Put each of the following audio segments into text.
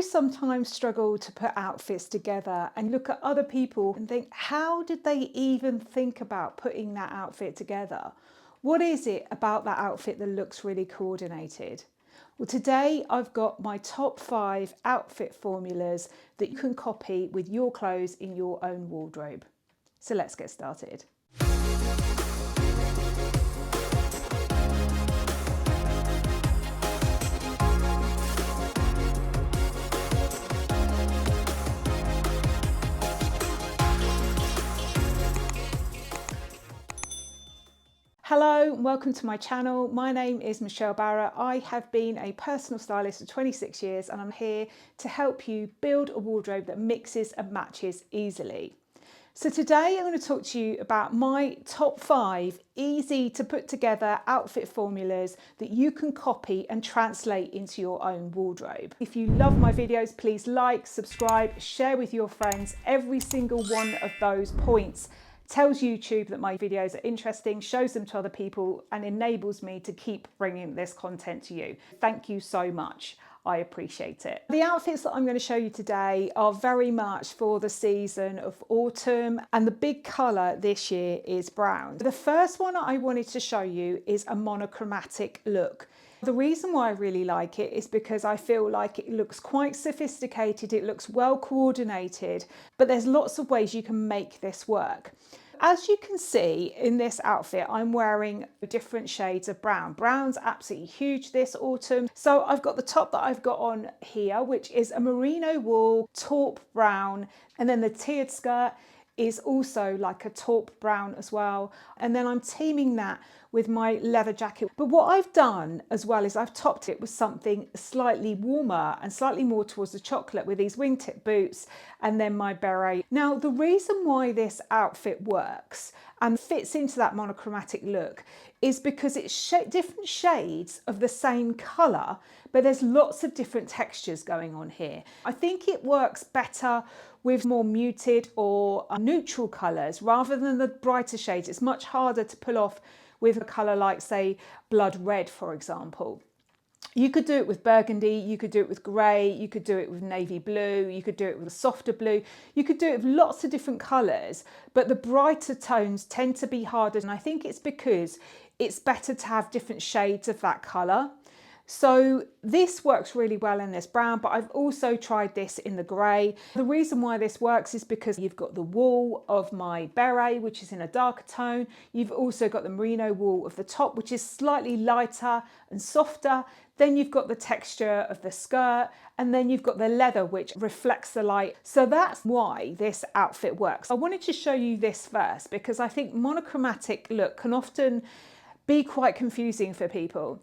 sometimes struggle to put outfits together and look at other people and think, how did they even think about putting that outfit together? What is it about that outfit that looks really coordinated? Well, today I've got my top 5 outfit formulas that you can copy with your clothes in your own wardrobe. So let's get started. Hello and welcome to my channel. My name is Michelle Barrett. I have been a personal stylist for 26 years and I'm here to help you build a wardrobe that mixes and matches easily. So today I'm going to talk to you about my top 5 easy to put together outfit formulas that you can copy and translate into your own wardrobe. If you love my videos, please like, subscribe, share with your friends. Every single one of those points tells YouTube that my videos are interesting, shows them to other people, and enables me to keep bringing this content to you. Thank you so much. I appreciate it. The outfits that I'm going to show you today are very much for the season of autumn, and the big colour this year is brown. The first one I wanted to show you is a monochromatic look. The reason why I really like it is because I feel like it looks quite sophisticated, it looks well coordinated, but there's lots of ways you can make this work. As you can see in this outfit, I'm wearing different shades of brown. Brown's absolutely huge this autumn. So I've got the top that I've got on here, which is a merino wool taupe brown, and then the tiered skirt is also like a taupe brown as well. And then I'm teaming that with my leather jacket. But what I've done as well is I've topped it with something slightly warmer and slightly more towards the chocolate with these wingtip boots and then my beret. Now, the reason why this outfit works and fits into that monochromatic look is because it's different shades of the same colour, but there's lots of different textures going on here. I think it works better with more muted or neutral colours rather than the brighter shades. It's much harder to pull off with a colour like, say, blood red, for example. You could do it with burgundy, you could do it with grey, you could do it with navy blue, you could do it with a softer blue, you could do it with lots of different colours, but the brighter tones tend to be harder, and I think it's because it's better to have different shades of that colour. So this works really well in this brown, but I've also tried this in the grey. The reason why this works is because you've got the wool of my beret, which is in a darker tone. You've also got the merino wool of the top, which is slightly lighter and softer. Then you've got the texture of the skirt, and then you've got the leather, which reflects the light. So that's why this outfit works. I wanted to show you this first because I think monochromatic look can often be quite confusing for people.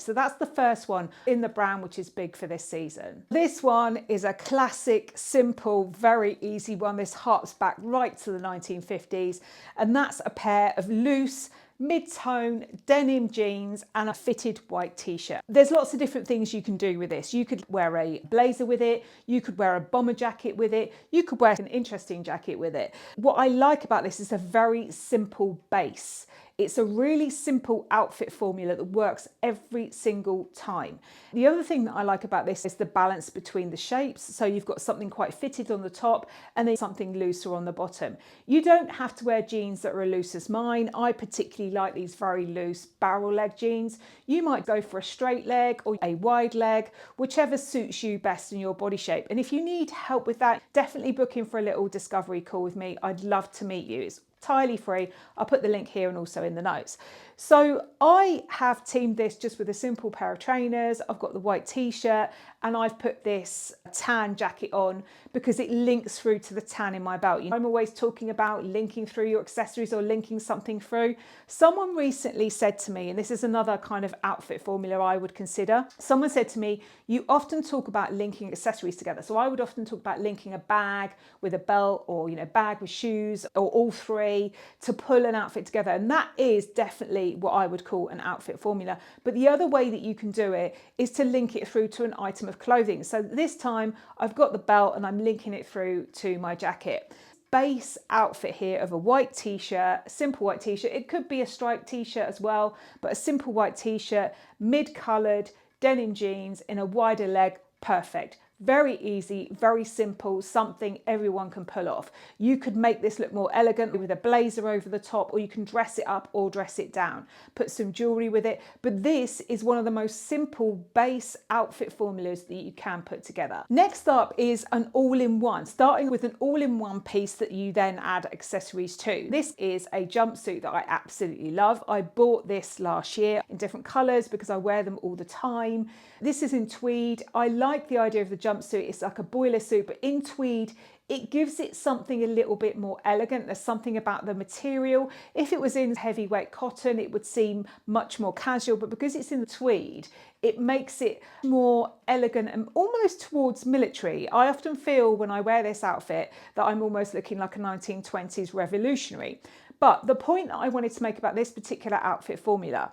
So that's the first one in the brown, which is big for this season. This one is a classic, simple, very easy one. This harks back right to the 1950s, and that's a pair of loose mid-tone denim jeans and a fitted white t-shirt. There's lots of different things you can do with this. You could wear a blazer with it, you could wear a bomber jacket with it, you could wear an interesting jacket with it. What I like about this is a very simple base. It's a really simple outfit formula that works every single time. The other thing that I like about this is the balance between the shapes. So you've got something quite fitted on the top and then something looser on the bottom. You don't have to wear jeans that are as loose as mine. I particularly like these very loose barrel leg jeans. You might go for a straight leg or a wide leg, whichever suits you best in your body shape. And if you need help with that, definitely book in for a little discovery call with me. I'd love to meet you. It's entirely free. I'll put the link here and also in the notes. So I have teamed this just with a simple pair of trainers. I've got the white t-shirt and I've put this tan jacket on because it links through to the tan in my belt. I'm always talking about linking through your accessories or linking something through. Someone recently said to me, and this is another kind of outfit formula I would consider. Someone said to me, you often talk about linking accessories together. So I would often talk about linking a bag with a belt or, bag with shoes or all three to pull an outfit together. And that is definitely what I would call an outfit formula. But the other way that you can do it is to link it through to an item of clothing. So this time I've got the belt and I'm linking it through to my jacket. Base outfit here of a white t-shirt, simple white t-shirt. It could be a striped t-shirt as well, but a simple white t-shirt, mid-coloured denim jeans in a wider leg, perfect. Very easy, very simple, something everyone can pull off. You could make this look more elegant with a blazer over the top, or you can dress it up or dress it down. Put some jewelry with it. But this is one of the most simple base outfit formulas that you can put together. Next up is an all-in-one, starting with an all-in-one piece that you then add accessories to. This is a jumpsuit that I absolutely love. I bought this last year in different colors because I wear them all the time. This is in tweed. I like the idea of the jumpsuit. It's like a boiler suit, but in tweed, it gives it something a little bit more elegant. There's something about the material. If it was in heavyweight cotton, it would seem much more casual, but because it's in the tweed, it makes it more elegant and almost towards military. I often feel when I wear this outfit that I'm almost looking like a 1920s revolutionary. But the point that I wanted to make about this particular outfit formula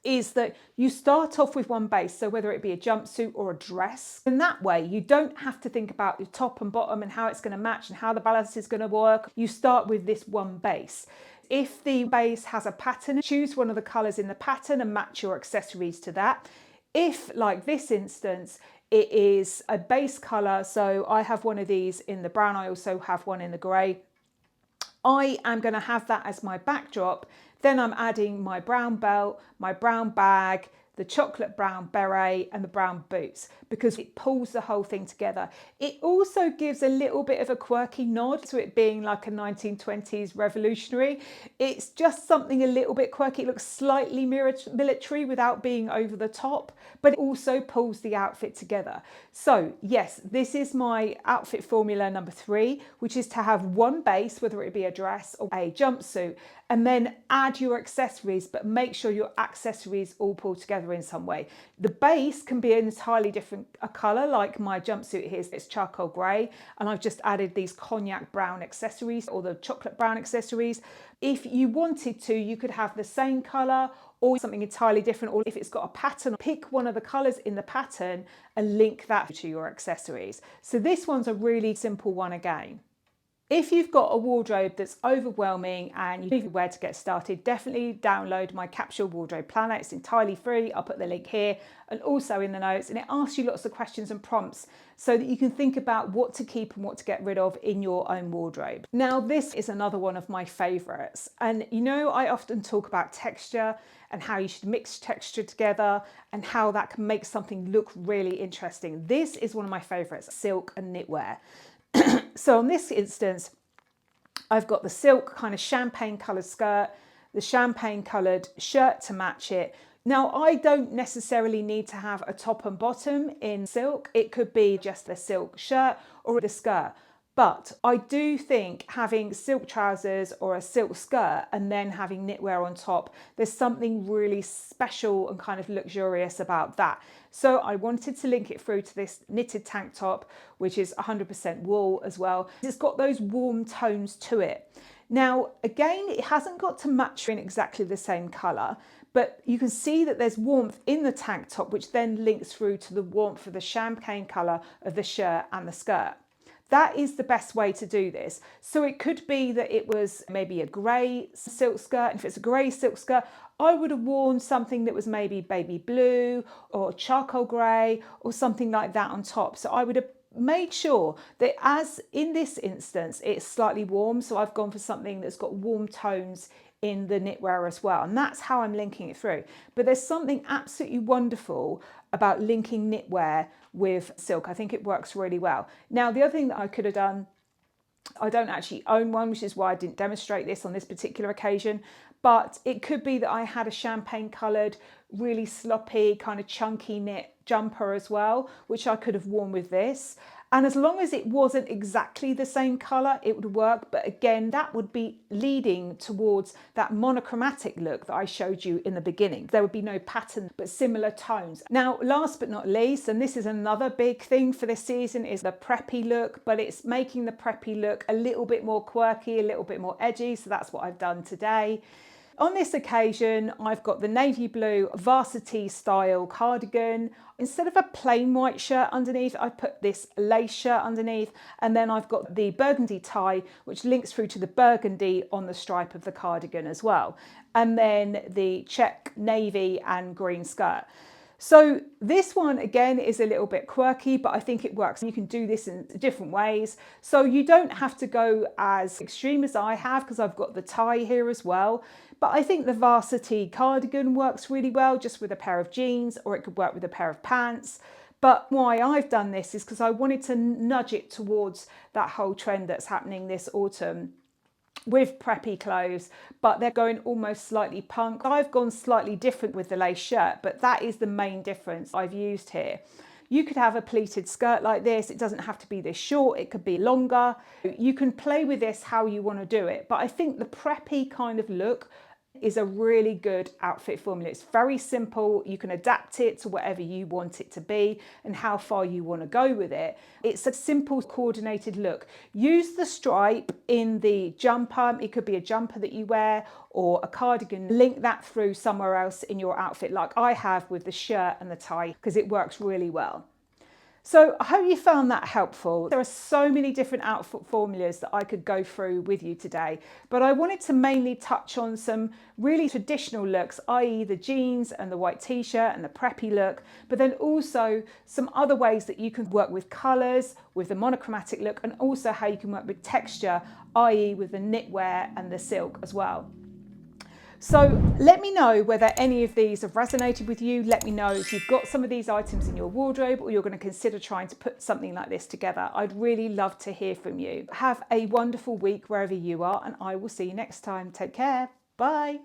is that you start off with one base, so whether it be a jumpsuit or a dress, in that way you don't have to think about your top and bottom and how it's going to match and how the balance is going to work. You start with this one base. If the base has a pattern, choose one of the colours in the pattern and match your accessories to that. If, like this instance, it is a base colour, so I have one of these in the brown, I also have one in the grey, I am going to have that as my backdrop. Then I'm adding my brown belt, my brown bag, the chocolate brown beret and the brown boots, because it pulls the whole thing together. It also gives a little bit of a quirky nod to it being like a 1920s revolutionary. It's just something a little bit quirky. It looks slightly military without being over the top, but it also pulls the outfit together. So yes, this is my outfit formula number 3, which is to have one base, whether it be a dress or a jumpsuit, and then add your accessories, but make sure your accessories all pull together in some way. The base can be an entirely different colour, like my jumpsuit here, it's charcoal grey, and I've just added these cognac brown accessories or the chocolate brown accessories. If you wanted to, you could have the same colour or something entirely different, or if it's got a pattern, pick one of the colours in the pattern and link that to your accessories. So this one's a really simple one again. If you've got a wardrobe that's overwhelming and you don't know where to get started, definitely download my Capsule wardrobe planner. It's entirely free. I'll put the link here and also in the notes, and it asks you lots of questions and prompts so that you can think about what to keep and what to get rid of in your own wardrobe. Now, this is another one of my favorites. And you know, I often talk about texture and how you should mix texture together and how that can make something look really interesting. This is one of my favorites, silk and knitwear. So in this instance, I've got the silk kind of champagne coloured skirt, the champagne coloured shirt to match it. Now, I don't necessarily need to have a top and bottom in silk. It could be just a silk shirt or the skirt. But I do think having silk trousers or a silk skirt and then having knitwear on top, there's something really special and kind of luxurious about that. So I wanted to link it through to this knitted tank top, which is 100% wool as well. It's got those warm tones to it. Now, again, it hasn't got to match in exactly the same colour, but you can see that there's warmth in the tank top, which then links through to the warmth of the champagne colour of the shirt and the skirt. That is the best way to do this. So it could be that it was maybe a grey silk skirt. If it's a grey silk skirt, I would have worn something that was maybe baby blue or charcoal grey or something like that on top. So I would have made sure that, as in this instance, it's slightly warm. So I've gone for something that's got warm tones in the knitwear as well. And that's how I'm linking it through. But there's something absolutely wonderful about linking knitwear with silk. I think it works really well. Now, the other thing that I could have done, I don't actually own one, which is why I didn't demonstrate this on this particular occasion, but it could be that I had a champagne coloured, really sloppy, kind of chunky knit jumper as well, which I could have worn with this. And as long as it wasn't exactly the same colour, it would work. But again, that would be leading towards that monochromatic look that I showed you in the beginning. There would be no pattern, but similar tones. Now, last but not least, and this is another big thing for this season, is the preppy look, but it's making the preppy look a little bit more quirky, a little bit more edgy. So that's what I've done today. On this occasion, I've got the navy blue varsity style cardigan. Instead of a plain white shirt underneath, I put this lace shirt underneath, and then I've got the burgundy tie, which links through to the burgundy on the stripe of the cardigan as well. And then the check navy and green skirt. So this one again is a little bit quirky, but I think it works. You can do this in different ways. So you don't have to go as extreme as I have, because I've got the tie here as well. But I think the varsity cardigan works really well just with a pair of jeans, or it could work with a pair of pants. But why I've done this is because I wanted to nudge it towards that whole trend that's happening this autumn with preppy clothes, but they're going almost slightly punk. I've gone slightly different with the lace shirt, but that is the main difference I've used here. You could have a pleated skirt like this. It doesn't have to be this short, it could be longer. You can play with this how you want to do it, but I think the preppy kind of look is a really good outfit formula. It's very simple. You can adapt it to whatever you want it to be and how far you want to go with it. It's a simple coordinated look. Use the stripe in the jumper. It could be a jumper that you wear or a cardigan. Link that through somewhere else in your outfit like I have with the shirt and the tie, because it works really well. So I hope you found that helpful. There are so many different outfit formulas that I could go through with you today, but I wanted to mainly touch on some really traditional looks, i.e. the jeans and the white t-shirt and the preppy look, but then also some other ways that you can work with colours, with the monochromatic look, and also how you can work with texture, i.e. with the knitwear and the silk as well. So let me know whether any of these have resonated with you. Let me know if you've got some of these items in your wardrobe or you're going to consider trying to put something like this together. I'd really love to hear from you. Have a wonderful week wherever you are, and I will see you next time. Take care. Bye.